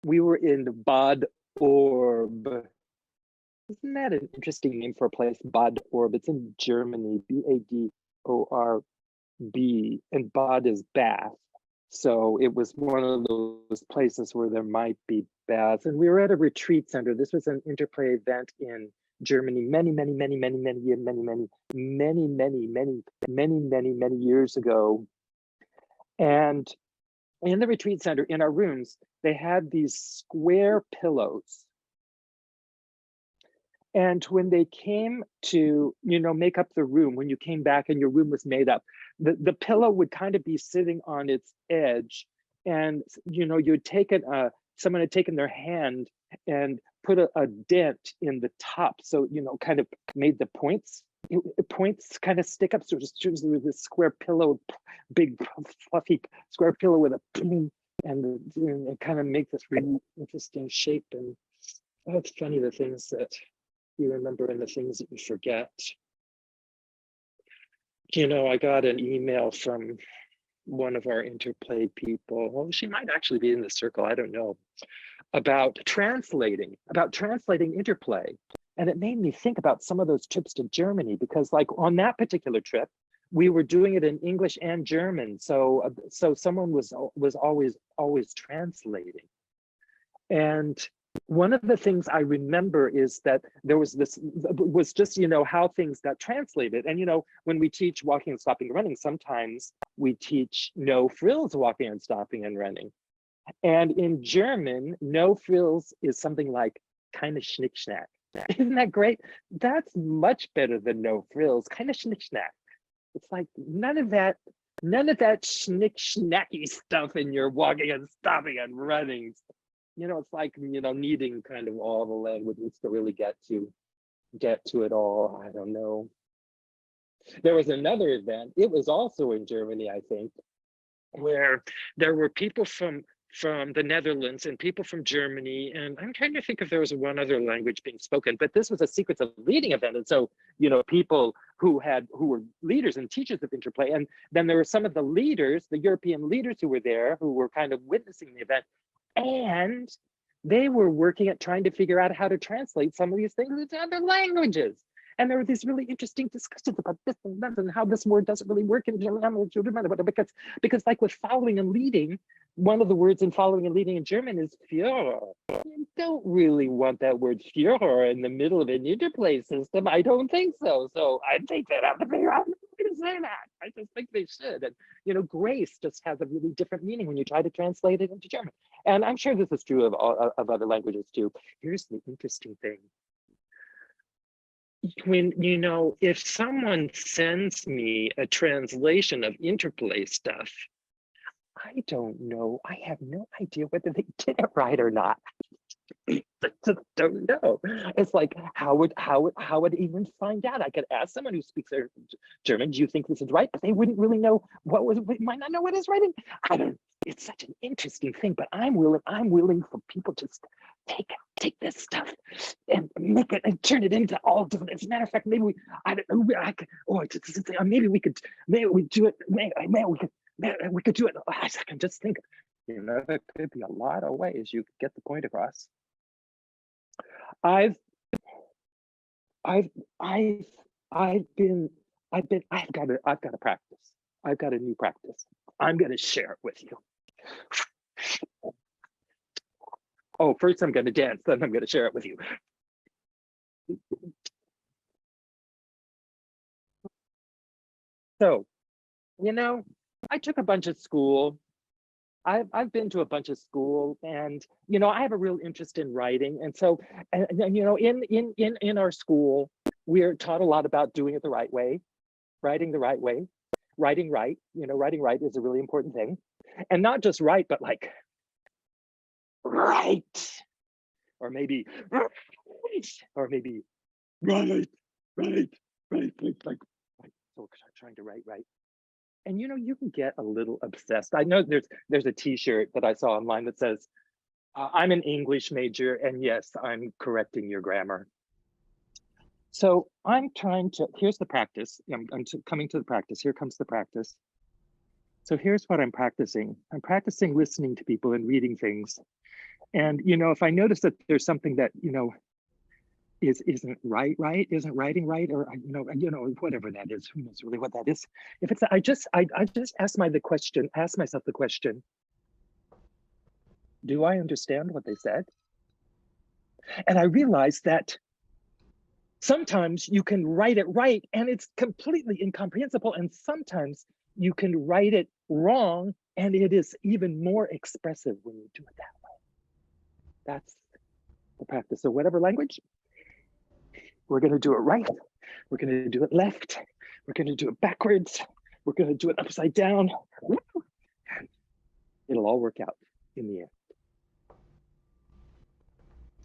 we were in Bad Orb. Isn't that an interesting name for a place, Bad Orb? It's in Germany, B-A-D-O-R-B, and Bad is bath. So it was one of those places where there might be baths. And we were at a retreat center. This was an InterPlay event in Germany many years ago. And in the retreat center, in our rooms, they had these square pillows. And when they came to, make up the room, when you came back and your room was made up, the pillow would kind of be sitting on its edge. And, you'd taken, someone had taken their hand and put a dent in the top. So, kind of made the points kind of stick up. So just with this square pillow, big fluffy square pillow with a and it kind of make this really interesting shape. And it's funny, the things that you remember and the things that you forget. I got an email from one of our InterPlay people. Well, she might actually be in the circle, I don't know, about translating InterPlay. And it made me think about some of those trips to Germany, because like on that particular trip, we were doing it in English and German. So someone was always translating. And one of the things I remember is that there was just, how things got translated. And, when we teach walking and stopping and running, sometimes we teach no frills walking and stopping and running. And in German, no frills is something like kind of schnick schnack. Isn't that great? That's much better than no frills, kind of schnick schnack. It's like none of that schnick schnacky stuff in your walking and stopping and running. It's like, needing kind of all the languages to really get to it all. I don't know. There was another event, it was also in Germany, I think, where there were people from the Netherlands and people from Germany, and I'm trying to think if there was one other language being spoken, but this was a Secrets of Leading event. And so, people who were leaders and teachers of InterPlay, and then there were some of the leaders, the European leaders who were there, who were kind of witnessing the event, and they were working at trying to figure out how to translate some of these things into other languages. And there were these really interesting discussions about this and that and how this word doesn't really work in German, because like with following and leading, one of the words in following and leading in German is Führer. You don't really want that word Führer in the middle of an InterPlay system. I don't think so. So I think they have to figure out how to say that. I just think they should. And grace just has a really different meaning when you try to translate it into German. And I'm sure this is true of other languages too. Here's the interesting thing. When, if someone sends me a translation of InterPlay stuff, I don't know. I have no idea whether they did it right or not. I just don't know. It's like, how would even find out? I could ask someone who speaks German, do you think this is right? But they wouldn't really know might not know what is writing. I don't. It's such an interesting thing, but I'm willing for people to take this stuff and make it and turn it into all different. As a matter of fact, maybe we do it. We could do it. I can just think, there could be a lot of ways you could get the point across. I've got to practice. I've got a new practice. I'm going to share it with you. Oh, first I'm going to dance, then I'm going to share it with you. So, I took a bunch of school. I've been to a bunch of school, and I have a real interest in writing. And so, in our school, we're taught a lot about doing it the right way, writing the right way, writing right. Writing right is a really important thing, and not just right, but like right, or maybe right, like right. So trying to write right. And you can get a little obsessed. I know there's a t-shirt that I saw online that says, I'm an English major, and yes, I'm correcting your grammar. So here's the practice. I'm coming to the practice. Here comes the practice. So here's what I'm practicing. I'm practicing listening to people and reading things. And, if I notice that there's something that, isn't isn't writing right, or, whatever that is, who knows really what that is. If it's, I just ask myself the question, do I understand what they said? And I realized that sometimes you can write it right and it's completely incomprehensible. And sometimes you can write it wrong and it is even more expressive when you do it that way. That's the practice. So whatever language, we're going to do it right. We're going to do it left. We're going to do it backwards. We're going to do it upside down. It'll all work out in the end.